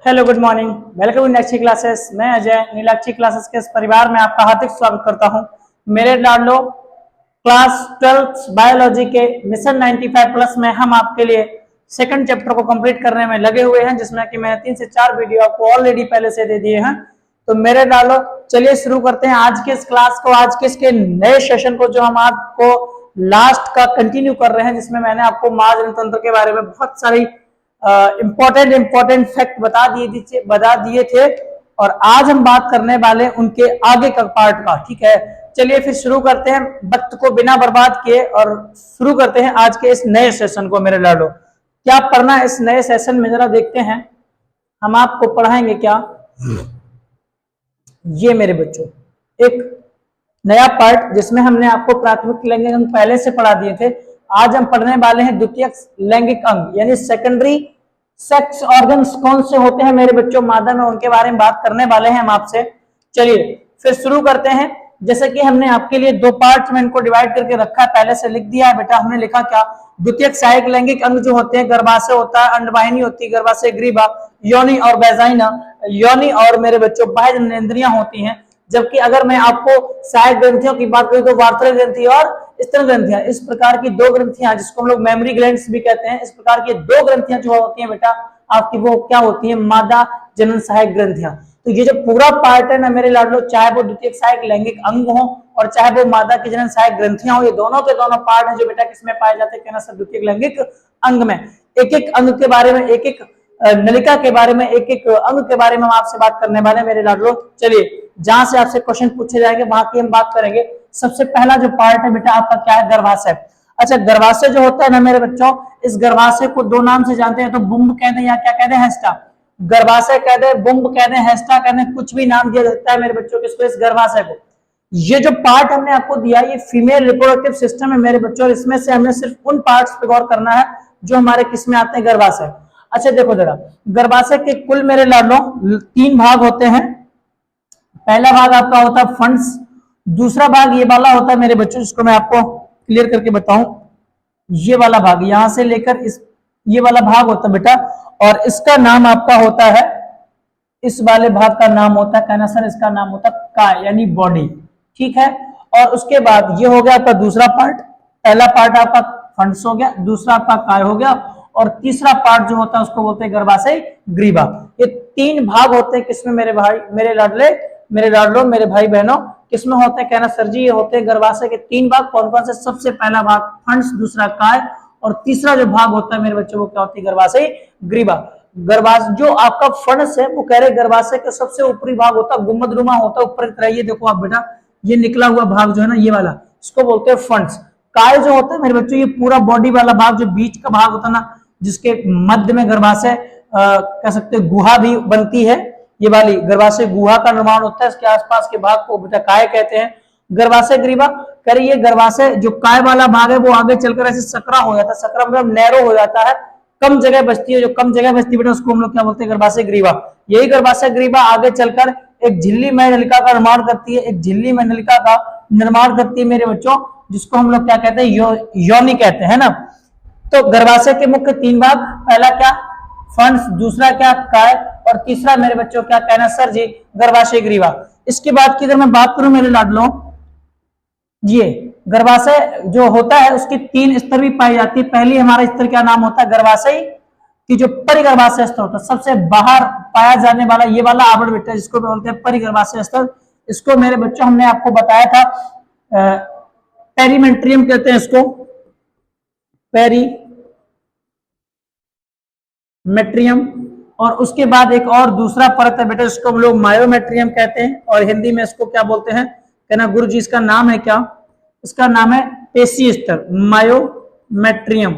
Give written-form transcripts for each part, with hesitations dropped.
Hello good morning, welcome in Neelakshi classes. मैं Ajay Neelakshi classes के इस परिवार में आपका हार्दिक स्वागत करता हूं। मेरे लाडलो क्लास 12 बायोलॉजी के मिशन 95 प्लस में हम आपके लिए सेकंड चैप्टर को कंप्लीट करने में लगे हुए हैं, जिसमें कि मैंने 3 से 4 वीडियो आपको ऑलरेडी पहले से दे दिए हैं। तो मेरे लाडलो चलिए शुरू करते हैं आज के इस क्लास को, आज के इसके नए सेशन को, जो हम आपको लास्ट का कंटिन्यू कर रहे हैं, जिसमें मैंने आपको मार्ग तंत्र के बारे में बहुत सारी इंपॉर्टेंट फैक्ट बता दिए थे और आज हम बात करने वाले उनके आगे का पार्ट का। ठीक है, चलिए फिर शुरू करते हैं वक्त को बिना बर्बाद किए और शुरू करते हैं आज के इस नए सेशन को। मेरे लाडो, क्या पढ़ना है इस नए सेशन में, जरा देखते हैं हम आपको पढ़ाएंगे क्या। ये मेरे बच्चों एक नया पार्ट जिसमें हमने आपको प्राथमिक लैंगिक अंग पहले से पढ़ा दिए थे। आज हम पढ़ने वाले हैं द्वितीयक लैंगिक अंग, यानी सेकेंडरी सेक्स ऑर्गन्स कौन से होते हैं मेरे बच्चों मादा में, उनके बारे में बात करने वाले हैं हम आपसे। चलिए फिर शुरू करते हैं। जैसे कि हमने आपके लिए 2 पार्ट में इनको डिवाइड करके रखा है, पहले से लिख दिया है बेटा। हमने लिखा क्या, द्वितीयक सहायक लैंगिक अंग जो होते हैं, गर्भाशय होता है, अंडवाहिनी होती है, गर्भाशय ग्रीवा, योनि और वैजाइना, योनि और मेरे बच्चों बाह्य जननेंद्रियां होती हैं। जबकि अगर मैं आपको सहायक ग्रंथियों की बात करूं तो वार्तल ग्रंथि और स्तन ग्रंथियां, इस प्रकार की 2 ग्रंथियां जिसको हम लोग मेमोरी ग्लैंड्स भी कहते हैं, इस प्रकार की 2 ग्रंथियां जो होती हैं बेटा आपकी, वो क्या होती है, मादा जनन सहायक ग्रंथियां। तो ये जो पूरा पार्ट है ना मेरे लाडलो, चाहे वो द्वितीयक सहायक लैंगिक अंग हो और चाहे वो मादा की जनन सहायक ग्रंथियां हो, ये दोनों के दोनों पार्ट है जो बेटा किसमें पाए जाते हैं, कैंसर द्वितीयक लैंगिक अंग में। एक एक अंग के बारे में, एक एक नलिका के बारे में, एक एक अंग के बारे में हम आपसे बात करने वाले हैं मेरे लाडलो। चलिए जहां से आपसे क्वेश्चन पूछे जाएंगे वहां की हम बात करेंगे। सबसे पहला जो पार्ट है बेटा आपका क्या है, गर्भाशय। अच्छा, गर्भाशय जो होता है ना मेरे बच्चों, इस गर्भाशय को 2 नाम से जानते हैं, तो बुम्ब कहते हैं या क्या कहते हैं, हेस्टा। गर्भाशय कहते हैं, बुम्ब कहते हैं, हेस्टा कहते हैं, कुछ भी नाम दिया जाता है मेरे बच्चों किसको, इस गर्भाशय को। ये जो पार्ट हमने आपको दिया, ये फीमेल रिप्रोडक्टिव सिस्टम है मेरे बच्चों, और इसमें से हमने सिर्फ उन पार्ट्स पे गौर करना है जो हमारे किसमें आते हैं, गर्भाशय। अच्छा देखो जरा, गर्भाशय के कुल मेरे लाडलो 3 भाग होते हैं। पहला भाग आपका होता है फंड्स, दूसरा भाग ये वाला होता है मेरे बच्चों, जिसको मैं आपको क्लियर करके बताऊं, ये वाला भाग यहां से लेकर इस, ये वाला भाग होता है बेटा, और इसका नाम आपका होता है, इस वाले भाग का नाम होता है कहना सर, इसका नाम होता है काय यानी बॉडी। ठीक है, और उसके बाद ये हो गया आपका दूसरा पार्ट। पहला पार्ट आपका फंड्स हो गया, दूसरा आपका काय हो गया, और तीसरा पार्ट जो होता है उसको बोलते हैं गर्भाशय ग्रीवा। ये 3 भाग होते हैं किसमें मेरे भाई, मेरे लाडले, मेरे लाडलो, मेरे भाई बहनों, किसमें होते हैं, कहना सर जी ये होते हैं गर्भाशय के 3 भाग। कौन कौन से, सबसे पहला भाग फंड्स, दूसरा काय, और तीसरा जो भाग होता है मेरे बच्चों वो क्या होती है, गर्भाशय ग्रीवा। गर्भाशय जो आपका फंड्स है वो कह रहे गर्भाशय का सबसे ऊपरी भाग होता है, गुम्बदनुमा होता है ऊपर की तरह। ये देखो आप बेटा, ये निकला हुआ भाग जो है ना, ये वाला, इसको बोलते हैं फंड्स। काय जो होता है मेरे बच्चों, ये पूरा बॉडी वाला भाग, जो बीच का भाग होता है ना, जिसके मध्य में गर्भाशय कह सकते गुहा भी बनती है, ये वाली गर्भाशय गुहा का निर्माण होता है, इसके आसपास के भाग को बेटा काय कहते हैं। गर्भाशय ग्रीवा करिए, ये गर्भाशय जो काय वाला भाग है वो आगे चलकर ऐसे सकरा हो जाता है, सकरा मतलब नैरो हो जाता है, कम जगह बचती है, जो कम जगह बचती है बेटा उसको हम लोग क्या बोलते हैं, गर्भाशय ग्रीवा। यही गर्भाशय ग्रीवा आगे चलकर एक झिल्लीमय नलिका का निर्माण करती है, एक झिल्लीमय नलिका का निर्माण करती है मेरे बच्चों, जिसको हम लोग क्या कहते हैं, योनि कहते हैं ना। तो गर्भाशय के मुख्य 3 भाग, पहला क्या फंड्स, दूसरा क्या काय, और तीसरा मेरे बच्चों क्या कहना सर जी, गर्भाशय ग्रीवा। इसके बाद की अगर मैं बात करूं मेरे लाडलों, ये गर्भाशय जो होता है उसके 3 स्तर भी पाई जाती है। पहली हमारा स्तर क्या नाम होता है, गर्भाशय की जो परिगर्भाशय स्तर होता है, सबसे बाहर पाया जाने वाला ये वाला आवरण बेटा, जिसको बोलते हैं परिगर्भाशय स्तर। इसको मेरे बच्चों हमने आपको बताया था, पेरीमेट्रियम कहते हैं इसको, पेरीमेट्रियम। और उसके बाद एक और दूसरा परत है बेटा, जिसको हम लोग मायोमेट्रियम कहते हैं, और हिंदी में इसको क्या बोलते हैं, कहना गुरु जी इसका नाम है क्या, इसका नाम है पेशी स्तर, मायोमेट्रियम।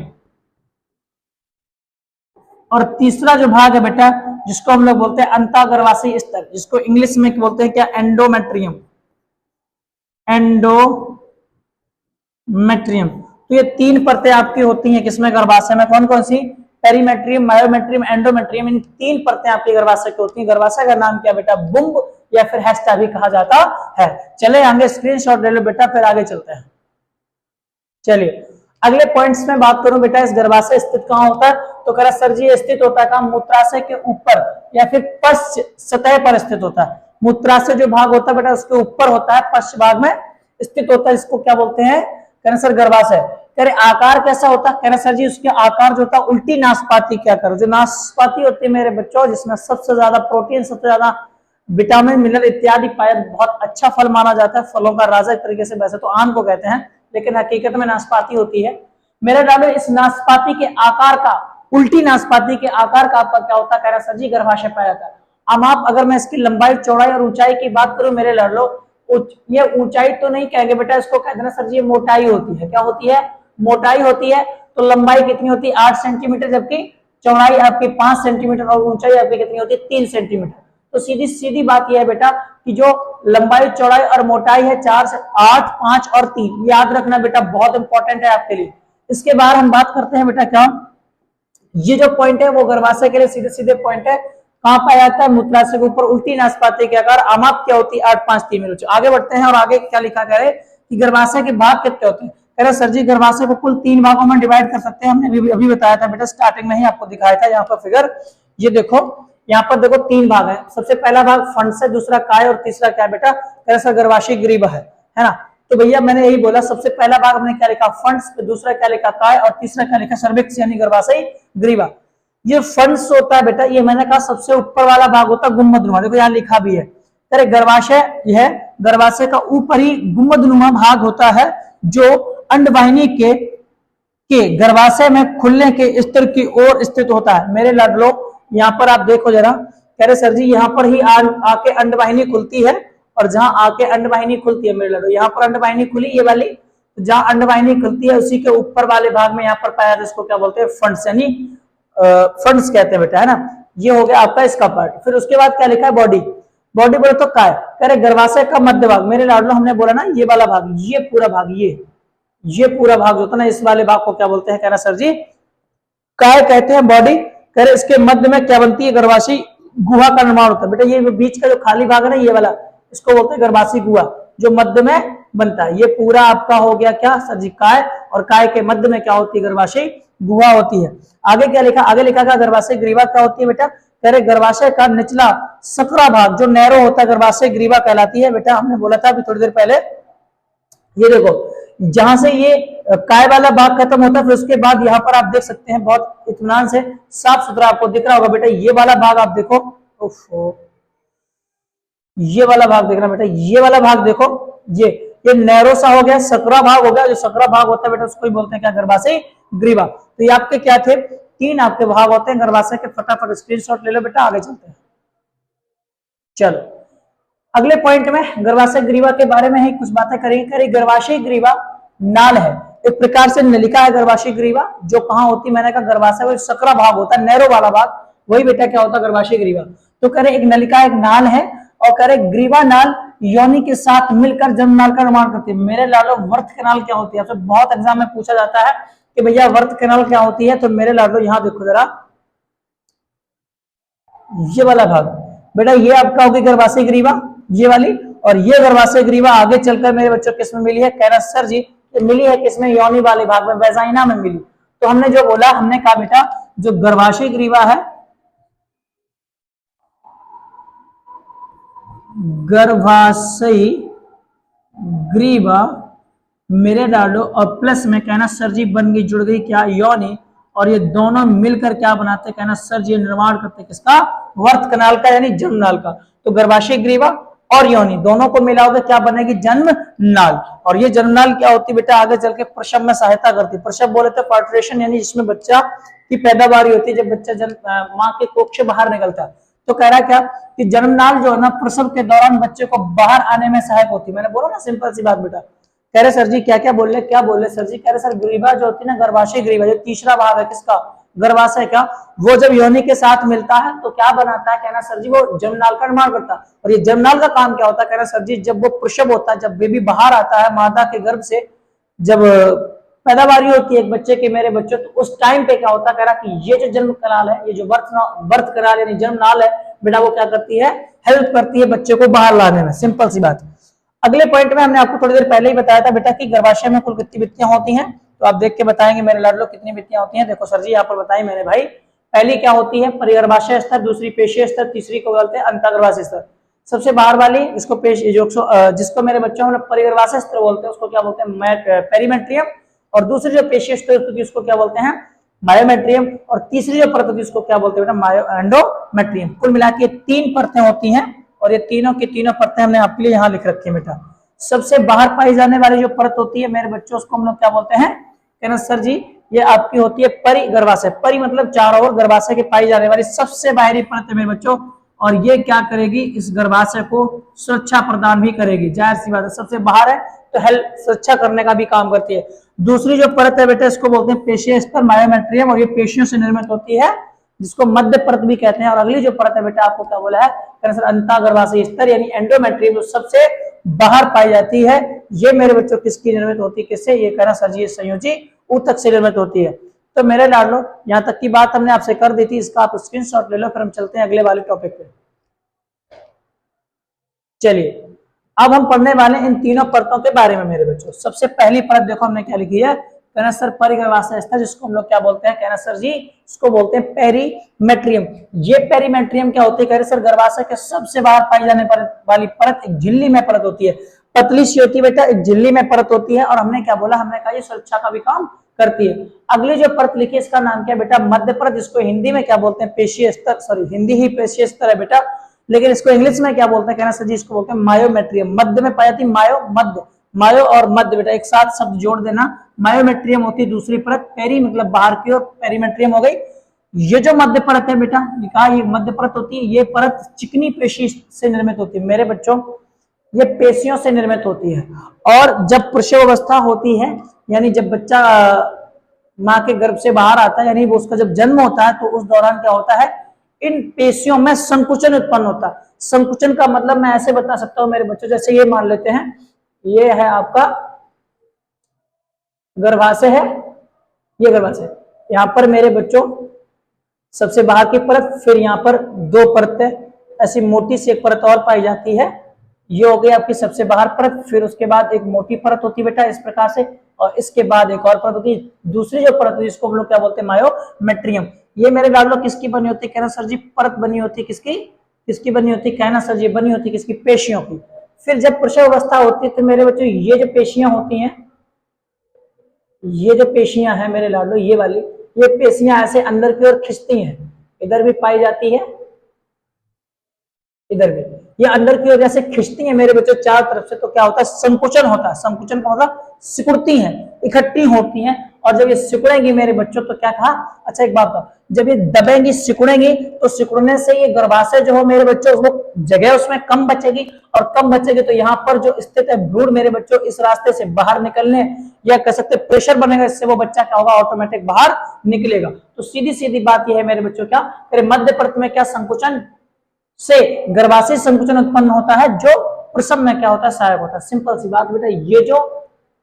और तीसरा जो भाग है बेटा, जिसको हम लोग बोलते हैं अंतःगर्भाशयी स्तर, जिसको इंग्लिश में बोलते हैं क्या, एंडोमेट्रियम, एंडोमेट्रियम। तो ये 3 परतें आपकी होती हैं किसमें, गर्भाशय में। कौन कौन सी, पेरीमेट्रियम, मायोमेट्रियम, एंडोमेट्रियम, इन 3 परतें आपकी गर्भाशय की होती हैं। गर्भाशय का नाम क्या बेटा, बुम्ब या फिर हेस्टा भी कहा जाता है। चले आगे स्क्रीनशॉट ले लो बेटा, फिर आगे चलते हैं। चलिए अगले पॉइंट्स में बात करूं बेटा, इस गर्भाशय स्थित कहां होता है, तो कह रहा सर जी ये स्थित होता है कहां, मूत्राशय के ऊपर या फिर पश्च सतह पर स्थित होता है। मूत्राशय जो भाग होता है बेटा उसके ऊपर होता है, पश्च भाग में स्थित होता है, इसको क्या बोलते हैं, कहना सर गर्भाशय। कह रहे आकार कैसा होता है, कहना सर जी उसके आकार जो होता है उल्टी नाशपाती क्या करो, जो नाशपाती होती है मेरे बच्चों जिसमें सबसे ज्यादा प्रोटीन, सबसे ज्यादा विटामिन मिनरल इत्यादि पाया, बहुत अच्छा फल माना जाता है, फलों का राजा एक तरीके से, वैसे तो आम को कहते हैं लेकिन हकीकत में नाशपाती होती है। मेरे डालो इस नाशपाती के आकार का, उल्टी नाशपाती के आकार का आपका क्या होता है, कह रहा सर जी गर्भाशय पाया जाता है। अब आप अगर मैं इसकी लंबाई चौड़ाई और ऊंचाई की बात करूं मेरे लाडलो, ये ऊंचाई तो नहीं कहेंगे बेटा, इसको कहते हैं सर जी ये मोटाई होती है, क्या होती है, मोटाई होती है। तो लंबाई कितनी होती है 8 सेंटीमीटर, जबकि चौड़ाई आपकी 5 सेंटीमीटर और ऊंचाई आपकी कितनी होती है 3 सेंटीमीटर। तो सीधी सीधी बात यह है बेटा कि जो लंबाई चौड़ाई और मोटाई है 4 से 8, 5 और 3, याद रखना बेटा, बहुत इंपॉर्टेंट है आपके लिए। इसके बाद हम बात करते हैं बेटा क्या, ये जो पॉइंट है वो गर्भाशय के लिए सीधे सीधे पॉइंट है, कहां पाया जाता है, मूत्राशय के ऊपर, उल्टी नाशपाती के आकार, आमाप क्या होती है 8, 5, 3 में। आगे बढ़ते हैं और आगे क्या लिखा गया है कि गर्भाशय के भाग कितने होते हैं, कह रहे सर जी गर्भाशय को कुल 3 भागों में डिवाइड कर सकते हैं, हमने अभी बताया था बेटा, स्टार्टिंग में ही आपको दिखाया था यहाँ पर फिगर, ये देखो यहाँ पर देखो 3 भाग है। सबसे पहला भाग फंड से, दूसरा काय और तीसरा क्या बेटा, कह रहे गर्भाशय ग्रीवा है ना। तो भैया मैंने यही बोला, सबसे पहला भाग हमने क्या लिखा फंड्स, दूसरा क्या लिखा काय और तीसरा क्या लिखा सर्विक्स यानी गर्भाशय ग्रीवा। ये फंड्स होता है बेटा, ये मैंने कहा सबसे ऊपर वाला भाग होता है गुम्बदनुमा, देखो यहाँ लिखा भी है, अरे गर्भाशय यह गर्भाशय का ऊपरी गुम्बदनुमा भाग होता है जो अंडवाहिनी के गर्भाशय में खुलने के स्तर की ओर स्थित होता है। मेरे लाडलो यहाँ पर आप देखो जरा, कह रहे सर जी यहाँ पर ही आके अंडवाहिनी खुलती है, और जहां आके अंडवाहिनी खुलती है मेरे लाडलो, यहाँ पर अंडवाहिनी खुली ये वाली, तो जहां अंडवाहिनी खुलती है उसी के ऊपर वाले भाग में यहाँ पर पाया जाता है, इसको क्या बोलते हैं फंड्स, यानी फंड्स कहते हैं बेटा, है ना। ये हो गया आपका इसका पार्ट। फिर उसके बाद क्या लिखा है बॉडी, बॉडी बोले तो काय, कह रहे गर्भाशय का मध्य भाग, मेरे लाडलो हमने बोला ना ये वाला भाग, ये पूरा भाग, ये पूरा भाग होता है ना, इस वाले भाग को क्या बोलते हैं, कह रहा सर जी काय कहते हैं बॉडी। कह रहे इसके मध्य में क्या बनती है, गर्भाशय गुहा का निर्माण होता है बेटा, ये बीच का जो खाली भाग है ना ये वाला, इसको बोलते हैं गर्भाशय गुहा, जो मध्य में बनता है। ये पूरा आपका हो गया क्या सर जी काय, और काय के मध्य में क्या होती है गर्भाशय गुहा होती है। आगे क्या लिखा, आगे लिखा था गर्भाशय ग्रीवा क्या होती है बेटा, कह रहे गर्भाशय का निचला सकरा भाग जो नैरो होता है गर्भाशय ग्रीवा कहलाती है बेटा, हमने बोला था अभी थोड़ी देर पहले। ये देखो जहां से ये काय वाला भाग खत्म होता है, फिर उसके बाद यहाँ पर आप देख सकते हैं बहुत इत्मीनान से साफ सुथरा आपको दिख रहा होगा बेटा, ये वाला भाग आप देखो, ये वाला भाग देखना बेटा, ये वाला भाग देखो, ये नैरो सा हो गया, सकरा भाग हो गया, जो सकरा भाग होता है बेटा उसको ही बोलते हैं क्या गर्भाशय ग्रीवा। तो ये आपके क्या थे 3 आपके भाग होते हैं गर्भाशय के, फटाफट स्क्रीनशॉट ले लो बेटा, आगे चलते हैं। चलो अगले पॉइंट में गर्भाशय ग्रीवा के बारे में ही कुछ बातें करेंगे। गर्भाशय ग्रीवा नाल है, एक प्रकार से नलिका है गर्भाशय ग्रीवा, जो कहां होती है मैंने कहा गर्भाशय में सकरा भाग होता है, नैरो वाला भाग, वही बेटा क्या होता है गर्भाशय ग्रीवा। तो कह रहे एक नलिका एक नाल है, और कह रहे ग्रीवा नाल योनि के साथ मिलकर जन्म नाल का निर्माण करती है। मेरे लाडो वर्त कैनाल क्या होती है, आपसे बहुत एग्जाम में पूछा जाता है कि भैया वर्त कैनाल क्या होती है, तो मेरे लाडो यहाँ देखो जरा, ये वाला भाग बेटा ये आपका होगी गर्भाशय ग्रीवा, ये वाली, और ये गर्भाशय ग्रीवा आगे चलकर मेरे बच्चों किसमें मिली है, कह रहा सर जी मिली है किसमें, योनि वाले भाग में, वेजाइना में मिली। तो हमने जो बोला, हमने कहा बेटा जो गर्भाशय ग्रीवा है, गर्भाशय ग्रीवा मेरे डालो, और प्लस में कहना सर जी बन गई, जुड़ गई क्या योनि, और ये दोनों मिलकर क्या बनाते हैं, कहना सर जी निर्माण करते किसका, वर्त कनाल का यानी जन्म नाल का। तो गर्भाशय ग्रीवा और योनि दोनों को मिलाओगे क्या बनेगी, जन्म नाल। और ये जन्म नाल क्या होती है बेटा, आगे चल के प्रसव में सहायता करती है। प्रसव बोले तो पार्टुरेशन यानी जिसमें बच्चा की पैदावार होती है, जब बच्चा माँ के कोख से बाहर निकलता है। तो कह रहा क्या कि जन्म नाल जो है ना प्रसव के दौरान बच्चे को बाहर आने में सहायक होती है। मैंने बोला ना सिंपल सी बात बेटा। कह रहे सर जी क्या क्या बोल रहे सर जी, कह रहे सर ग्रीवा जो होती है ना गर्भाशय ग्रीवा, जो तीसरा भाग है किसका, गर्भाशय का, वो जब योनि के साथ मिलता है तो क्या बनाता है, कहना सर जी वो जन्मनाल का निर्माण करता है। और ये जन्मनाल का काम क्या होता है, कहना सर जी जब वो प्रसव होता है, जब बेबी बाहर आता है माता के गर्भ से, जब पैदावारी होती है एक बच्चे की मेरे बच्चों, तो उस टाइम पे क्या होता है, कह रहा कि ये जो जन्म कनाल है, ये जो बर्थ कनाल यानी जन्म नाल है बेटा, वो क्या करती है, हेल्प करती है बच्चे को बाहर लाने में। सिंपल सी बात। अगले पॉइंट में हमने आपको थोड़ी देर पहले ही बताया था बेटा कि गर्भाशय में कुल कितनी भित्तियां होती हैं, तो आप देख के बताएंगे मेरे लाडलो कितनी भित्तियां होती हैं। देखो सर जी यहाँ पर बताई मैंने भाई, पहली क्या होती है परिगर्भाशय स्तर, दूसरी पेशीय स्तर, तीसरी को बोलते हैं अंतर्गर्भाशय स्तर। सबसे बाहर वाली इसको जिसको मेरे बच्चों में परिगर्भाशय स्तर बोलते हैं उसको क्या बोलते हैं पेरीमेट्रियम, और दूसरी जो पेशीय स्तर होती है उसको क्या बोलते हैं मायोमेट्रियम, और तीसरी जो परत होती है उसको क्या बोलते हैं बेटा एंडोमेट्रियम। कुल मिला के 3 परतें होती हैं और ये तीनों की तीनों परतें हमने आपके लिए यहाँ लिख रखी है बेटा। सबसे बाहर पाई जाने वाली जो परत होती है मेरे बच्चों उसको हम लोग क्या बोलते हैं, कहना सर जी ये आपकी होती है परिगर्भाशय। परि मतलब चारों ओर गर्भाशय के पाई जाने वाली सबसे बाहरी परत है मेरे बच्चों, और ये क्या करेगी इस गर्भाशय को सुरक्षा प्रदान भी करेगी। जाहिर सी बात है सबसे बाहर है तो हेल्प सुरक्षा करने का भी काम करती है। दूसरी जो परत है बेटा इसको बोलते हैं पेशीय स्तर मायोमेट्रियम, और ये पेशियों से निर्मित होती है जिसको मध्य परत भी कहते हैं। और अगली जो परत है बेटा आपको क्या बोला है अंतःगर्भाशय स्तर यानी एंडोमेट्रियम, जो सबसे बाहर पाई जाती है। ये मेरे बच्चों किसकी निर्मित होती है, किससे, ये कहना सर जी संयोजी ऊतक से निर्मित होती है। तो मेरे लाडलो यहां तक की बात हमने आपसे कर दी थी, इसका आप स्क्रीनशॉट ले लो, फिर हम चलते हैं अगले वाले टॉपिक पे। चलिए अब हम पढ़ने वाले इन तीनों परतों के बारे में मेरे बच्चों। सबसे पहली परत देखो हमने क्या लिखी है, कहना सर परिगर्भाशय स्तर, जिसको हम लोग क्या बोलते हैं, कहना सर जी इसको बोलते हैं पेरीमेट्रियम। ये पेरीमेट्रियम क्या होती है, कह रहे सर गर्भाशय के सबसे बाहर पाई जाने वाली परत एक झिल्ली में परत होती है, पतली सी होती है बेटा, एक झिल्ली में परत होती है। और हमने क्या बोला, हमने कहा ये सुरक्षा का भी काम करती है। अगली जो परत लिखी है इसका नाम क्या है बेटा मध्य परत, जिसको हिंदी में क्या बोलते हैं पेशीय स्तर, सॉरी हिंदी ही पेशीय स्तर है बेटा, लेकिन इसको इंग्लिश में क्या बोलते हैं, कहना सर जी इसको बोलते हैं मायोमेट्रियम। मध्य में पाई जाती मायो मध्य, मायो और मध्य बेटा एक साथ शब्द जोड़ देना। मायोमेट्रियम होती है दूसरी परत, पेरी मतलब बाहर की ओर, पेरीमेट्रियम हो गई। ये जो मध्य परत है बेटा लिखा ये मध्य परत होती है, ये परत चिकनी पेशी से निर्मित होती है मेरे बच्चों, ये पेशियों से निर्मित होती है। और जब प्रसव अवस्था होती है यानी जब बच्चा माँ के गर्भ से बाहर आता है, यानी वो उसका जब जन्म होता है, तो उस दौरान क्या होता है इन पेशियों में संकुचन उत्पन्न होता है। संकुचन का मतलब मैं ऐसे बता सकता हूं मेरे बच्चों, जैसे ये मान लेते हैं ये है आपका गर्भाशय है, ये गर्भाशय, यहां पर मेरे बच्चों सबसे बाहर की परत, फिर यहाँ पर 2 परतें ऐसी मोटी सी एक परत और पाई जाती है, ये हो गई आपकी सबसे बाहर परत। फिर उसके बाद एक मोटी परत होती है बेटा इस प्रकार से, और इसके बाद एक और परत होती है, दूसरी जो परत होती है इसको हम लोग क्या बोलते हैं मायोमेट्रियम। ये मेरे लाडलो किसकी बनी होती है, कहना सर जी परत बनी होती है किसकी, किसकी बनी होती है, कहना सर जी बनी होती है किसकी, पेशियों की। फिर जब प्रसव अवस्था होती है तो मेरे बच्चों ये जो पेशियां होती हैं, ये जो पेशियां हैं मेरे लाडलो ये वाली, ये पेशियां ऐसे अंदर की ओर खिंचती हैं, इधर भी पाई जाती है, इधर भी ये अंदर की ओर जैसे खिंचती है मेरे बच्चों चारों तरफ से, तो क्या होता है संकुचन होता है। संकुचन का मतलब सिकुड़ती हैं, इकट्ठी होती हैं, और जब ये सिकुड़ेंगी मेरे बच्चों तो क्या कहा, अच्छा एक बात बताओ, जब ये दबेंगी सिकुड़ेंगी तो सिकुड़ने से ये गर्भाशय जो हो मेरे बच्चों वो जगह उसमें कम बचेगी, और कम बचेगी तो यहाँ पर जो स्थित है भ्रूण मेरे बच्चों इस रास्ते से बाहर निकलने या कह सकते प्रेशर बनेगा, इससे वो बच्चा क्या होगा ऑटोमेटिक बाहर निकलेगा। तो सीधी सीधी बात यह है मेरे बच्चों क्या करे, मध्य परत में क्या संकुचन से गर्भाशय संकुचन उत्पन्न होता है जो प्रसव में क्या होता है सहायक होता है। सिंपल सी बात बेटा, ये जो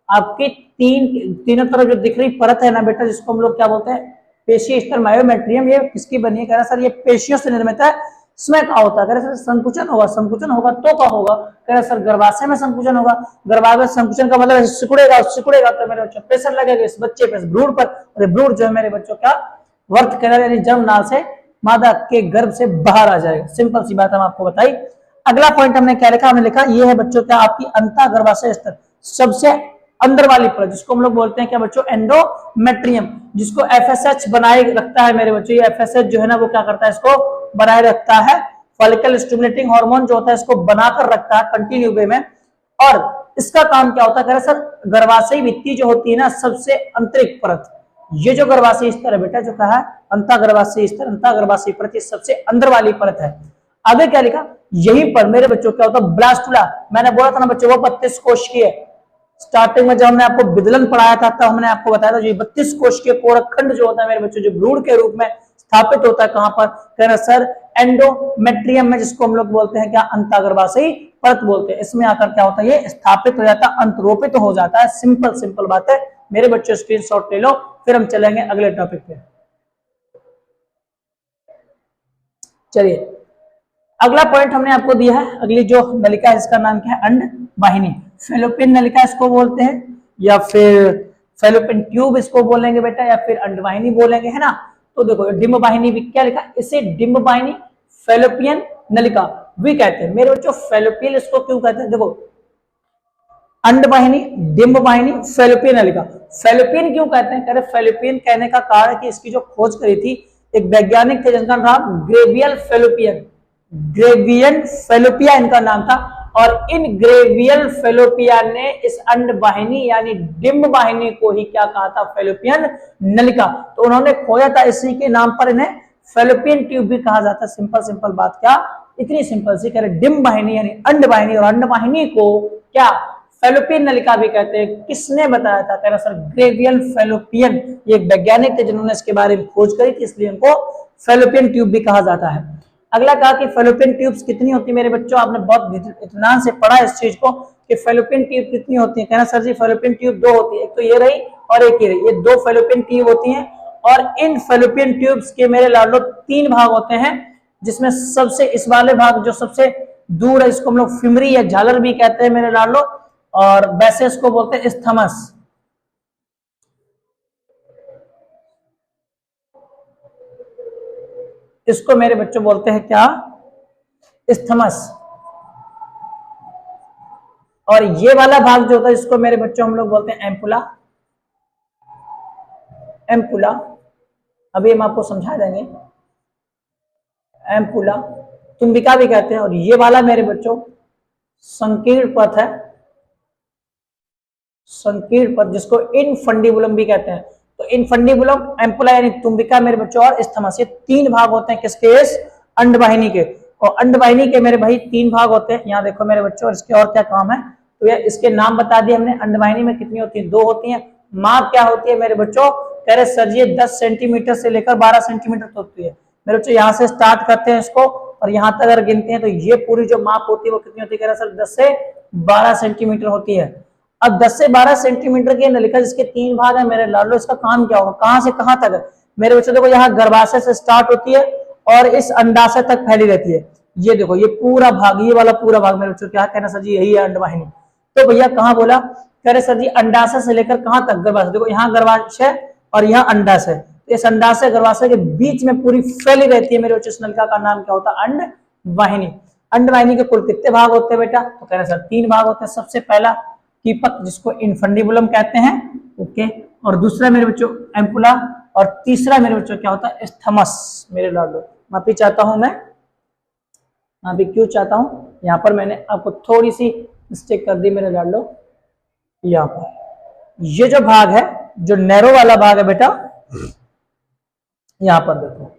आपकी तीनों तरफ जो दिख रही परत है ना बेटा, जिसको हम लोग क्या बोलते हैं पेशीय स्तर मायोमेट्रियम, ये किसकी बनी है, कह रहा सर ये पेशियों से निर्मित है। इसमें क्या होता है, कह रहे सर संकुचन होगा, संकुचन होगा तो क्या होगा, कह रहे सर गर्भाशय में संकुचन होगा, गर्भाशय संकुचन का मतलब सिकुड़ेगा, सिकुड़ेगा तो मेरे बच्चों प्रेशर लगेगा इस बच्चे पे, भ्रूण पर, और भ्रूण जो है मेरे बच्चों क्या वर्त करेगा यानी जन्म नाल से मादा के गर्भ से बाहर आ जाएगा। सिंपल सी बात हम आपको बताई। अगला पॉइंट हमने क्या लिखा, हमने लिखा ये है बच्चों क्या आपकी अंतःगर्भाशय स्तर, सबसे अंदर वाली परत, जिसको हम लोग बोलते हैं क्या बच्चों एंडोमेट्रियम, जिसको एफएसएच बनाए रखता है मेरे बच्चों। ये एफएसएच जो है ना वो क्या करता है, इसको बनाए रखता है, फॉलिकल स्टिमुलेटिंग हार्मोन जो होता है इसको बनाकर रखता है कंटिन्यू वे में। और इसका काम क्या होता है, कह रहे सर गर्भाशय भित्ति जो होती है ना सबसे आंतरिक परत, ये जो गर्भाशय स्तर है बेटा जो कहा है अंतःगर्भाशय स्तर, अंतःगर्भाशय परत सबसे अंदर वाली परत है। आगे क्या लिखा, यहीं पर मेरे बच्चों क्या होता है ब्लास्टुला, मैंने बोला था ना बच्चों वो 32 कोश की है। स्टार्टिंग में जब हमने आपको विदलन पढ़ाया था तब हमने आपको बताया था ये 32 कोश के कोरखंड जो होता है मेरे बच्चों जो भ्रूण के रूप में स्थापित होता है कहां पर, कहना सर एंडोमेट्रियम में, जिसको हम लोग बोलते हैं क्या अंतःगर्भाशय परत बोलते हैं। इसमें आकर क्या होता है ये स्थापित हो जाता है, अंतरोपित हो जाता है। सिंपल बात है मेरे बच्चों, स्क्रीनशॉट ले लो, फिर हम चलेंगे अगले टॉपिक पे। चलिए अगला पॉइंट हमने आपको दिया है, अगली जो नलिका है इसका नाम क्या है अंड वाहिनी, फेलोपियन नलिका इसको बोलते हैं, या फिर फेलोपियन ट्यूब इसको बोलेंगे बेटा, या फिर अंडवाहिनी बोलेंगे, है ना। तो देखो डिम्ब वाहिनी भी क्या लिखा, इसे डिम्ब वाहिनी फेलोपियन नलिका भी कहते हैं मेरे बच्चों। फेलोपियन इसको क्यों कहते हैं, देखो अंडवाहिनी, डिम्ब वाहिनी, फेलोपियन नलिका। फेलोपियन क्यों कहते हैं, कह रहे फेलोपियन कहने का कारण कि इसकी जो खोज करी थी एक वैज्ञानिक थे जिनका नाम ग्रेवियल फेलोपियन, ग्रेवियन फेलोपिया इनका नाम था। और इन ग्रेवियल फेलोपिया ने इस अंडवाहिनी यानी डिम्ब वाहिनी को ही क्या कहा था, फेलोपियन नलिका। तो उन्होंने खोजा था, इसी के नाम पर इन्हें फेलोपियन ट्यूब भी कहा जाता है। सिंपल सिंपल बात, क्या इतनी सिंपल सी, कह रहे डिम्ब वाहिनी यानी अंडवाहिनी, और अंडवाहिनी को क्या फेलोपियन नलिका भी कहते हैं। किसने बताया था, कह रहा सर ग्रेवियल फेलोपियन, ये एक वैज्ञानिक थे जिन्होंने इसके बारे में खोज करी थी, इसलिए उनको फेलोपियन ट्यूब भी कहा जाता है। अगला कहा कि फेलोपियन ट्यूब्स कितनी होती है मेरे बच्चों, आपने बहुत इत्मीनान से पढ़ा इस चीज को कि फेलोपियन ट्यूब कितनी होती है। कहना सर जी फेलोपियन ट्यूब दो होती है, एक तो ये रही और एक ये रही, ये दो फेलोपियन ट्यूब होती हैं। और इन फेलोपियन ट्यूब्स के मेरे लाडलो तीन भाग होते हैं, जिसमें सबसे इस वाले भाग जो सबसे दूर है इसको हम लोग फिमरी या झालर भी कहते हैं मेरे लाडलो, और वैसे इसको बोलते हैं स्थमस। इसको मेरे बच्चों बोलते हैं क्या, स्थमस। और ये वाला भाग जो होता है इसको मेरे बच्चों हम लोग बोलते हैं एम्पुला, एम्पुला। अभी हम आपको समझा देंगे, एम्पुला तुम्बिका भी कहते हैं। और ये वाला मेरे बच्चों संकीर्ण पथ है, संकीर्ण पथ, जिसको इनफंडिबुलम भी कहते हैं। तो इनफंडिबुलम, एम्पुला यानी तुम्बिका मेरे बच्चों, और स्थमस, ये तीन भाग होते हैं किसके, इस अंडवाहिनी के। और अंडवाहिनी के मेरे भाई तीन भाग होते हैं, यहाँ देखो मेरे बच्चों। और इसके और क्या काम है, तो ये इसके नाम बता दिए हमने। अंडवाहिनी में कितनी होती है, दो होती है। माप क्या होती है मेरे बच्चों, कह रहे सर जी 10 सेंटीमीटर से लेकर 12 सेंटीमीटर तक होती है मेरे बच्चों। यहाँ से स्टार्ट करते हैं इसको और यहाँ तक अगर गिनते हैं तो ये पूरी जो माप होती है वो कितनी होती है, कह रहे सर 10 से 12 सेंटीमीटर होती है। अब 10 से 12 सेंटीमीटर की नलिका जिसके तीन भाग है मेरे लाडलो, इसका काम क्या होगा, कहां से कहां तक है मेरे बच्चों। देखो यहाँ गर्भाशय से स्टार्ट होती है और इस अंडाशय तक फैली रहती है। ये देखो ये पूरा भाग, ये वाला पूरा भाग मेरे बच्चों क्या कहना सर जी, यही है अंडवाहिनी। तो भैया कहाँ बोला, कह रहे सर जी अंडाशय से लेकर कहां तक, गर्भाशय। देखो यहाँ गर्भाशय और यहाँ अंडाशय, तो इस अंडाशय गर्भाशय के बीच में पूरी फैली रहती है मेरे बच्चों। इस नलिका का नाम क्या होता है, अंडवाहिनी। अंडवाहिनी के कुल कितने भाग होते हैं बेटा, तो कह रहे सर तीन भाग होते हैं। सबसे पहला कीपक जिसको इनफंडिबुलम कहते हैं, ओके। और दूसरा मेरे बच्चों एम्पुला, और तीसरा मेरे बच्चों क्या होता है, स्थमस मेरे लाडो। माफी चाहता हूं मैं, माफी क्यों चाहता हूं, यहाँ पर मैंने आपको थोड़ी सी मिस्टेक कर दी मेरे लाडो। यहाँ पर ये जो भाग है, जो नैरो वाला भाग है बेटा, यहाँ पर देखो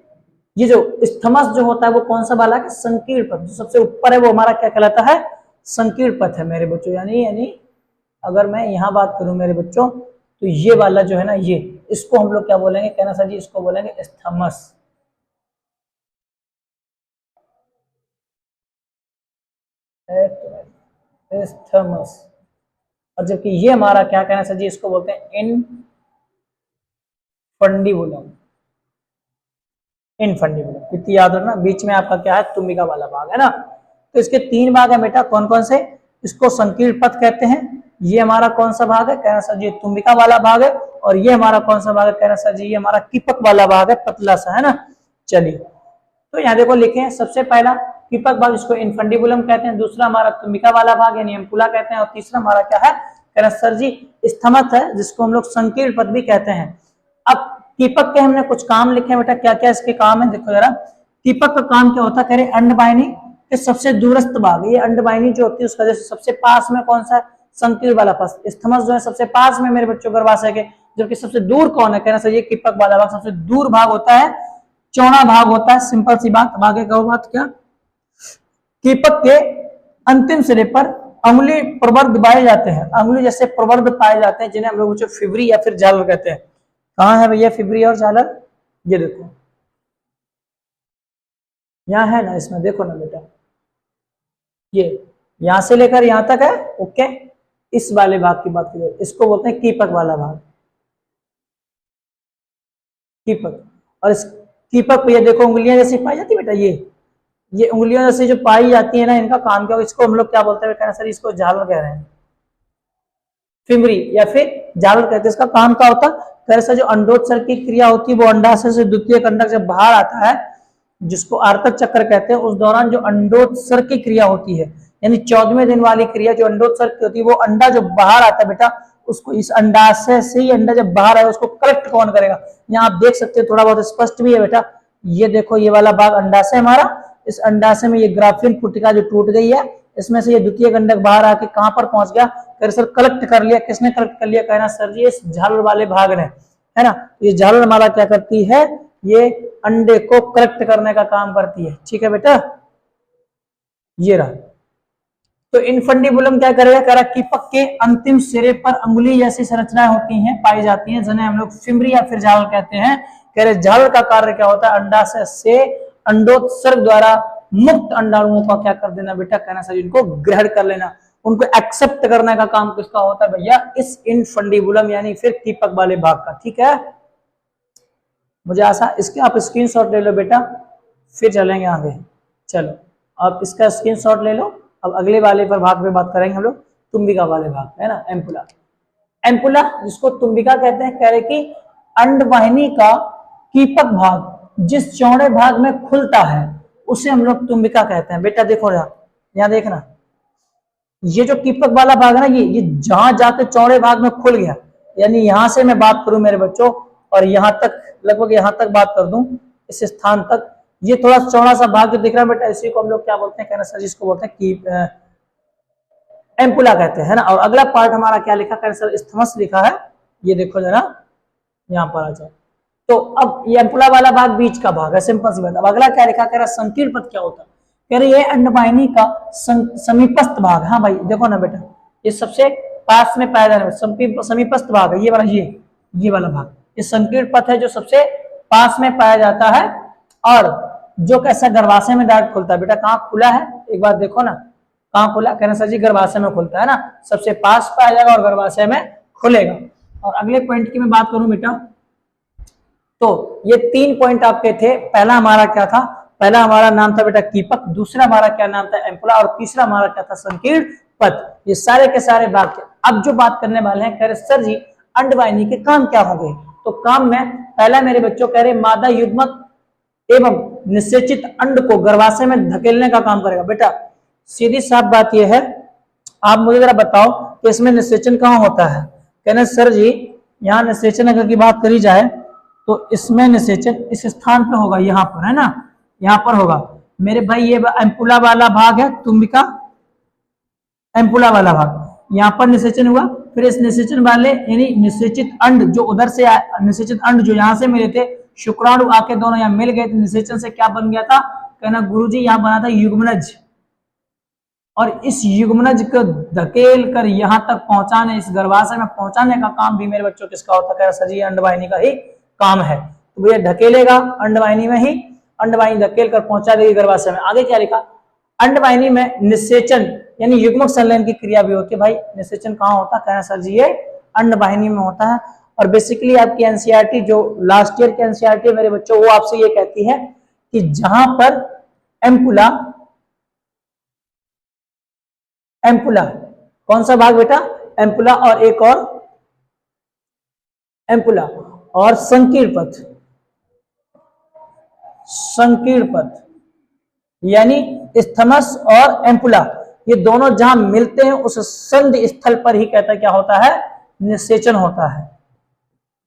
ये जो स्थमस जो होता है वो कौन सा वाला है, संकीर्ण पथ। जो सबसे ऊपर है वो हमारा क्या कहलाता है, संकीर्ण पथ है मेरे बच्चों। यानी अगर मैं यहाँ बात करूं मेरे बच्चों, तो ये वाला जो है ना, ये इसको हम लोग क्या बोलेंगे, कहना सर जी इसको बोलेंगे स्थमस। स्थमस। और जबकि ये हमारा क्या कहना सर जी, इसको बोलते हैं इनफंडिबुलम। इनफंडिबुलम कितनी याद रखना, बीच में आपका क्या है, तुम्बिका वाला भाग है ना। तो इसके तीन भाग है बेटा, कौन कौन से, इसको संकीर्ण पथ कहते हैं। ये हमारा कौन सा भाग है, कहना सर जी तुम्बिका वाला भाग है। और ये हमारा कौन सा भाग है, कहना सर जी ये हमारा कीपक वाला भाग है, पतला सा है ना। चलिए तो यहाँ देखो लिखे, सबसे पहला कीपक भाग जिसको इनफंडिबुलम कहते हैं, दूसरा हमारा तुम्बिका वाला भाग यानी एम्पुला कहते हैं, और तीसरा हमारा क्या है, कहना सर जी स्थमस है, जिसको हम लोग संकीर्ण पथ भी कहते हैं। अब कीपक के हमने कुछ काम लिखे बेटा, क्या क्या इसके काम है देखो जरा। कीपक का काम क्या होता है, कह रहे अंडवाहिनी के सबसे दूरस्थ भाग, ये अंडवाहिनी जो होती है उसका जैसे सबसे पास में कौन सा है, संकीर्ण वाला पथ। स्थमस जो है सबसे पास में मेरे बच्चों गर्भाशय के, जबकि सबसे दूर कौन है, कहना सर ये कीपक वाला भाग सबसे दूर भाग होता है, चौड़ा भाग होता है। सिंपल सी बात, अब आगे कहो बात क्या, कीपक के अंतिम सिरे पर अंगुली प्रवर्ध पाए जाते हैं, अंगुली जैसे प्रवर्ध पाए जाते हैं, जिन्हें हम लोग फिबरी या फिर जालर कहते हैं। कहाँ है भैया फिबरी और जालर, ये देखो यहाँ है ना, इसमें देखो ना बेटा, ये यहां से लेकर यहां तक है, ओके। इस वाले भाग की बात करें, इसको बोलते हैं कीपक वाला भाग, कीपक। और इस कीपक पे ये देखो उंगलियां जैसी पाई जाती है बेटा, ये उंगलियों जैसी जो पाई जाती है ना, इनका काम क्या हो, इसको हम लोग क्या बोलते हैं, कहना सर इसको झालर कह रहे हैं। फिमरी या फिर जालर कहते हैं। इसका काम क्या होता है? कैसे जो अंडोत्सर्ग की क्रिया होती है वो अंडाशय से द्वितीयक अंडक जब बाहर आता है, जिसको आर्तक चक्र कहते हैं, उस दौरान जो अंडोत्सर्ग की क्रिया होती है, यानी 14वें दिन वाली क्रिया जो अंडोत्सर्ग की होती है, वो अंडा जो बाहर आता है बेटा, उसको इस अंडाशय से ही अंडा जब बाहर आए उसको कलेक्ट कौन करेगा? यहाँ आप देख सकते हैं, थोड़ा बहुत स्पष्ट भी है बेटा। ये देखो, ये वाला भाग अंडाशय हमारा, इस अंडाशय में ये ग्राफीन पुटिका जो टूट गई है, इसमें से ये द्वितीय गंडक बाहर आके कहां पर पहुंच गया? कह सर कलेक्ट कर लिया। किसने कलेक्ट कर लिया? कहना सर जी इस झालर वाले भाग ने, है ना। ये झालर माला क्या करती है? ये अंडे को कलेक्ट करने का काम करती है। ठीक है बेटा, ये रहा। तो इनफंडिबुलम क्या करेगा? कह रहा कीपक के अंतिम सिरे पर अंगुली जैसी संरचनाएं होती हैं, पाई जाती हैं, जिन्हें हम लोग फिमरी या फिर झालर कहते हैं। कह रहे झालर का कार्य क्या होता है? अंडाशय से अंडोत्सर्ग द्वारा मुक्त अंडाणुओं का क्या कर देना बेटा? कहना सर इनको ग्रहण कर लेना, उनको एक्सेप्ट करने का काम किसका होता है भैया? इस इनफंडिबुलम यानी फिर कीपक वाले भाग का। ठीक है, मुझे आशा, इसके आप स्क्रीनशॉट ले लो बेटा, फिर चलेंगे आगे। चलो आप इसका स्क्रीनशॉट ले लो। अब अगले वाले पर भाग में बात करेंगे हम लोग, तुम्बिका वाले भाग, है ना, एम्पुला। एम्पुला जिसको तुम्बिका कहते हैं, कह रहे कि अंडवाहिनी का कीपक भाग जिस चौड़े भाग में खुलता है उसे हम लोग तुम्बिका कहते हैं। बेटा देखो यहाँ देखना, ये जो कीपक वाला भाग है ना, ये जहां जाके चौड़े भाग में खुल गया, यानी यहां से मैं बात करूं मेरे बच्चों और यहां तक, लगभग यहां तक बात कर दूं, इस स्थान तक, ये थोड़ा चौड़ा सा भाग जो दिख रहा है बेटा, इसी को हम लोग क्या बोलते हैं? कहना सर जिसको बोलते हैं कि एम्पुला कहते हैं ना। और अगला पार्ट हमारा क्या लिखा? कहना सर स्थमस लिखा है। ये देखो जरा, यहाँ पर आ जाओ। तो अब ये एम्पुला वाला भाग बीच का भाग है, सिंपल सी बात। अब अगला क्या लिखा? कह रहा संकीर्ण पथ क्या होता है? कह रहे ये अंडवाहिनी का समीपस्थ भाग। हाँ भाई देखो ना बेटा, ये सबसे पास में पाया जाने वाला समीपस्थ भाग है, ये वाला, ये वाला भाग, ये संकीर्ण पथ है जो सबसे पास में पाया जाता है, और जो कैसा गर्भाशय में डायरेक्ट खुलता है। बेटा कहाँ खुला है? एक बार देखो ना, कहाँ खुला? कहना सर जी गर्भाशय में खुलता है ना, सबसे पास पाया जाएगा और गर्भाशय में खुलेगा। और अगले पॉइंट की मैं बात करूं बेटा, तो ये 3 पॉइंट आपके थे। पहला हमारा क्या था? पहला हमारा नाम था बेटा कीपक, दूसरा हमारा क्या नाम था? एम्पुला, और तीसरा हमारा क्या था? संकीर्ण पथ। ये सारे के सारे भाग थे। अब जो बात करने वाले हैं, कह रहे सर जी अंडवाहिनी के काम क्या होंगे? तो काम में पहला मेरे बच्चों कह रहे मादा युग्मक एवं निषेचित अंड को गर्भाशय में धकेलने का काम करेगा। बेटा सीधी साफ बात यह है, आप मुझे जरा बताओ कि इसमें निषेचन कहाँ होता है? कहना सर जी यहाँ निषेचन अगर की बात करी जाए तो इसमें निषेचन इस स्थान पे होगा, यहाँ पर, है ना, यहाँ पर होगा मेरे भाई। ये एम्पुला वाला भाग है, तुम्बिका एम्पुला वाला भाग, यहाँ पर निषेचन हुआ। फिर इस निषेचन वाले यानी निषेचित अंड जो उधर से निषेचित अंड जो यहाँ से मिले थे, शुक्राणु आके दोनों यहाँ मिल गए थे, निषेचन से क्या बन गया था? कहना गुरुजी यहाँ बना था युग्मनज, और इस युग्मनज को धकेल कर यहाँ तक पहुंचाने, इस गर्भाशय में पहुंचाने का काम भी मेरे बच्चों किसका होता है? सर जी अंडवाहिनी का ही काम है। तो भैया ढकेलेगा अंडवाहिनी में ही, अंडवाहिनी धकेल कर पहुंचा देगी गर्भाशय में। आगे क्या लिखा? अंडवाहिनी में निषेचन यानी युग्मक संलयन की क्रिया भी होती है। भाई निषेचन कहाँ होता है? कहना सर जी ये अंडवाहिनी में होता है। और बेसिकली आपकी एनसीईआरटी जो लास्ट ईयर की एनसीईआरटी है मेरे बच्चों, वो आपसे ये कहती है कि जहां पर एम्पुला, एम्पुला कौन सा भाग बेटा? एम्पुला, और एक और एम्पुला और संकीर्ण पथ, संकीर्ण पथ यानी स्थमस और एम्पुला, ये दोनों जहां मिलते हैं उस संधि स्थल पर ही कहता है क्या होता है? निषेचन होता है।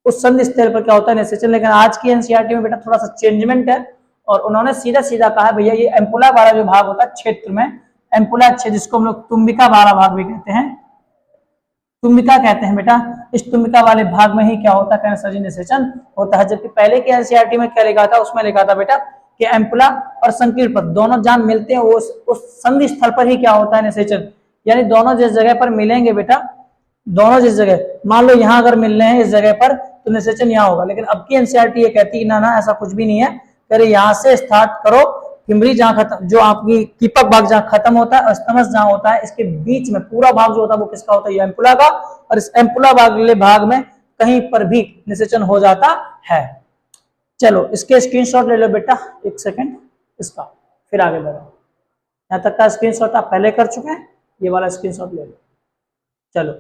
उस संधि स्थल पर क्या होता है? निषेचन। लेकिन आज की एनसीईआरटी में बेटा थोड़ा सा चेंजमेंट है, और उन्होंने सीधा सीधा कहा भैया ये एम्पुला वाला जो भाग होता है क्षेत्र में, एम्पुला अच्छे जिसको हम लोग तुम्बिका वाला भाग भी कहते हैं, तुम्बिका कहते हैं बेटा, इस तुम्बिका वाले भाग में ही क्या होता है? सर जी निषेचन होता है। जबकि पहले की एनसीईआरटी में क्या लिखा था? उसमें लिखा था बेटा कि एम्पुला और संकीर्ण पथ दोनों जहां मिलते हैं उस संधि स्थल पर ही क्या होता है? निषेचन। यानी दोनों जिस जगह पर मिलेंगे बेटा, दोनों जिस जगह, मान लो यहाँ अगर मिल रहे हैं इस जगह पर, तो निषेचन यहाँ होगा। लेकिन अब की एनसीईआरटी ये कहती है ना ऐसा कुछ भी नहीं है। अरे यहाँ से स्टार्ट करो, फिमरी जहाँ खत्म, जो आपकी कीपक भाग जहाँ खत्म होता है और स्तमस जहाँ होता है, इसके बीच में पूरा भाग जो होता है वो किसका होता है? एम्पुला का। और इस एम्पुला वाले भाग में कहीं पर भी निषेचन हो जाता है। चलो इसके स्क्रीनशॉट ले लो बेटा, एक सेकंड इसका, फिर आगे बढ़ो। यहाँ तक का स्क्रीनशॉट आप पहले कर चुके हैं, ये वाला स्क्रीनशॉट ले लो। चलो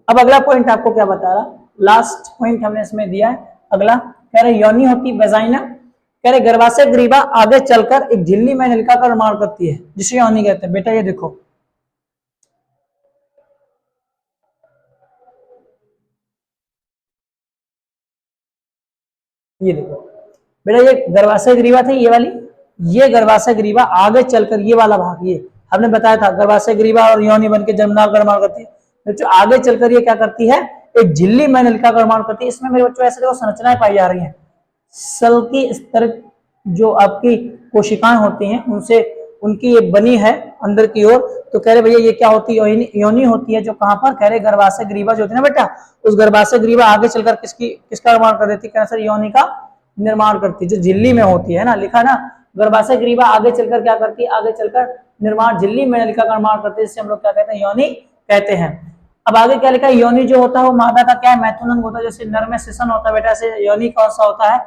अब अगला पॉइंट आपको क्या बता रहा, लास्ट पॉइंट हमने इसमें दिया है। अगला कह रहे योनि होती वेजाइना, कह रहे गर्भाशय ग्रीवा आगे चलकर एक झिल्ली में नलिका का निर्माण करती है जिसे योनि कहते हैं। बेटा ये देखो, ये देखो बेटा, ये गर्भाशय ग्रीवा थी ये वाली, ये गर्भाशय ग्रीवा आगे चलकर ये वाला भाग, ये हमने बताया था गर्भाशय ग्रीवा और योनि बनकर जन्मनाल का निर्माण करती है। बच्चों आगे चलकर ये क्या करती है, एक झिल्ली में नलिका का निर्माण करती है। इसमें मेरे बच्चों ऐसे देखो संरचनाएं पाई जा रही हैं, सल की स्तर जो आपकी कोशिकाएं होती हैं उनसे उनकी ये बनी है अंदर की ओर। तो कह रहे भैया ये क्या होती है, योनि होती है जो कहां पर, कह रहे गर्भाशय ग्रीवा जो होती है ना बेटा, उस गर्भाशय ग्रीवा आगे चलकर किसका निर्माण कर देती है, सर योनि का निर्माण करती है, जो झिल्ली में होती है ना, लिखा ना गर्भाशय ग्रीवा आगे चलकर क्या करती है, आगे चलकर निर्माण झिल्ली में नलिका का निर्माण करती है, जिससे हम लोग क्या कहते हैं, योनि कहते हैं। अब आगे क्या लिखा है, योनि जो होता है वो मादा का क्या है, मैथुन अंग होता है। जैसे नर में शिशन होता है बेटा, ऐसे योनि कौन सा होता है,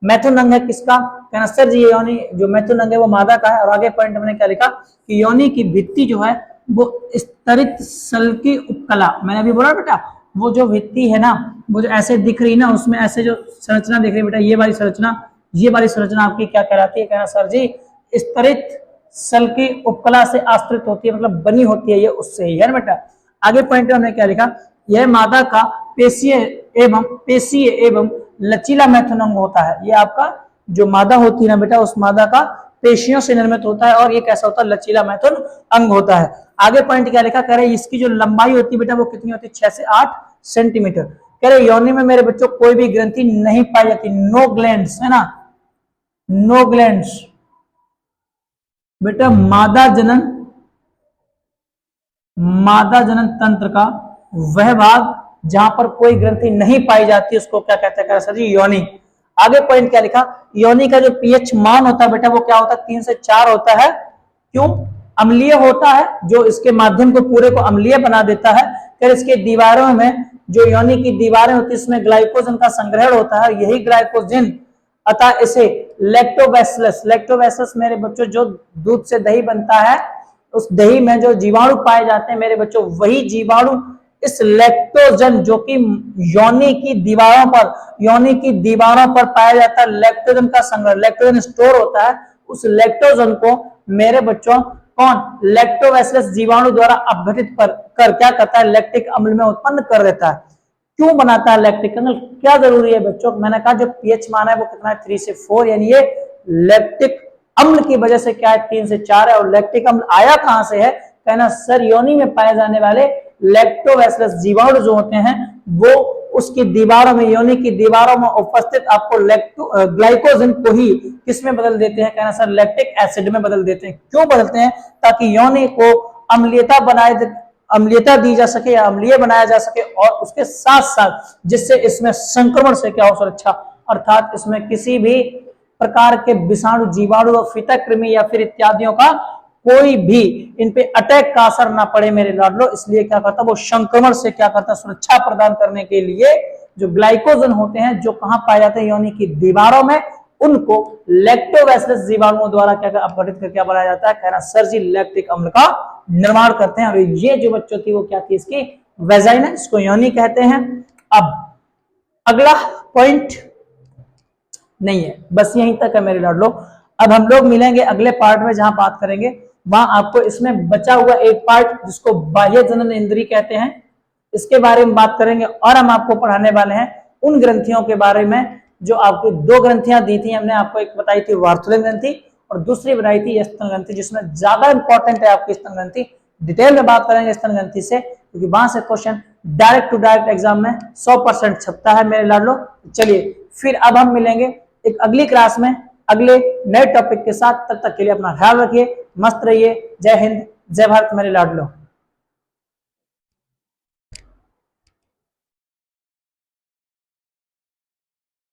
मैथुन अंग है। किसका, कहना सर जी ये योनि जो मैथुन अंग है वो मादा का है। और आगे पॉइंट हमने क्या लिखा कि योनि की भित्ति जो है वो स्तरित सल की उपकला, मैंने अभी बोला बेटा वो जो भित्ति है ना वो जो ऐसे दिख रही ना, उसमें ऐसे जो संरचना दिख रही है बेटा, ये वाली संरचना, ये वाली संरचना आपकी क्या कहलाती है, कहना सर जी स्तरित सल की उपकला से आश्रित होती है, मतलब बनी होती है ये उससे ही है ना बेटा। आगे पॉइंट में हमने क्या लिखा, यह मादा का पेशीय एवं लचीला मैथुन अंग होता है। ये आपका जो मादा होती है ना बेटा, उस मादा का पेशियों से निर्मित होता है और ये कैसा होता है, लचीला मैथुन अंग होता है। आगे पॉइंट क्या लिखा, कह रहे इसकी जो लंबाई होती है बेटा वो कितनी होती है, 6 से 8 सेंटीमीटर। कह रहे योनि में मेरे बच्चों कोई भी ग्रंथि नहीं पाई जाती, नो ग्लैंड्स है ना, नो ग्लैंड्स बेटा। मादा जनन तंत्र का वह भाग जहां पर कोई ग्रंथि नहीं पाई जाती उसको क्या कहते हैं सर जी, योनि। आगे पॉइंट क्या लिखा, योनि का जो पीएच मान होता है बेटा वो क्या होता है, 3 से 4 होता है। क्यों, अम्लीय होता है, जो इसके माध्यम को पूरे को अम्लीय बना देता है। फिर इसके दीवारों में जो योनि की दीवारें होती है इसमें ग्लाइकोजन का संग्रहण होता है, यही ग्लाइकोजन अतः इसे लैक्टोबैसिलस मेरे बच्चों जो दूध से दही बनता है, उस दही में जो जीवाणु पाए जाते हैं मेरे बच्चों, वही जीवाणु इस लैक्टोजन जो कि योनि की दीवारों पर पाया जाता है, लैक्टोजन का संग्रह, लैक्टोजन स्टोर होता है, उस लैक्टोजन को मेरे बच्चों कौन, लैक्टोबैसिलस जीवाणु द्वारा अपघटित कर क्या करता है, लैक्टिक अम्ल में उत्पन्न कर देता है। क्यों बनाता है लैक्टिक अम्ल, क्या जरूरी है बच्चों, मैंने कहा जो पीएच मान है वो कितना है, 3 से 4, यानी ये लैक्टिक अम्ल की वजह से क्या है, 3 से 4 है। और लैक्टिक अम्ल आया कहां से है, कहना सर योनि में पाए जाने वाले लैक्टोबैसिलस जीवाणु जो होते हैं वो उसकी दीवारों में, योनि की दीवारों में उपस्थित आपको ग्लाइकोजन को ही किसमें बदल देते हैं, कहना सर लैक्टिक एसिड में बदल देते हैं। क्यों बदलते हैं, ताकि योनि को अम्लीयता दी जा सके या अम्लीय बनाया जा सके, और उसके साथ साथ जिससे इसमें संक्रमण से क्या हो, सुरक्षा, अर्थात इसमें किसी भी प्रकार के विषाणु, जीवाणु और फितकृमि या फिर इत्यादियों का कोई भी इन पे अटैक का असर ना पड़े मेरे लाडलो। इसलिए क्या करता है वो संक्रमण से क्या करता है, सुरक्षा प्रदान करने के लिए जो ग्लाइकोजन होते हैं जो कहां पाए जाते हैं, योनि की दीवारों में, उनको लैक्टोबैसिलस जीवाणुओं द्वारा क्या अपघटित करके बनाया जाता है, कहना सर जी लैक्टिक अम्ल का निर्माण करते हैं। और ये जो बच्चों थी वो क्या थी, इसकी वेजाइना, इसको योनि कहते हैं। अब अगला पॉइंट नहीं है, बस यहीं तक है मेरे लाडलो। अब हम लोग मिलेंगे अगले पार्ट में जहां बात करेंगे, वहां आपको इसमें बचा हुआ एक पार्ट जिसको बाह्य जनन इंद्रिय कहते हैं, इसके बारे में बात करेंगे। और हम आपको पढ़ाने वाले हैं उन ग्रंथियों के बारे में जो आपको 2 ग्रंथियां दी थी हमने, आपको एक बताई थी वार्तुलिन ग्रंथि और दूसरी बनाई थी स्तन ग्रंथि, जिसमें ज्यादा इंपॉर्टेंट है आपकी स्तन ग्रंथि। डिटेल में बात करेंगे स्तन ग्रंथि से, क्योंकि वहां से question direct to direct exam में 100% छपता है मेरे लाडलो। चलिए फिर अब हम मिलेंगे एक अगली क्लास में अगले नए टॉपिक के साथ। तब तक के लिए अपना ख्याल रखिए, मस्त रहिए। जय हिंद, जय भारत मेरे लाडलो।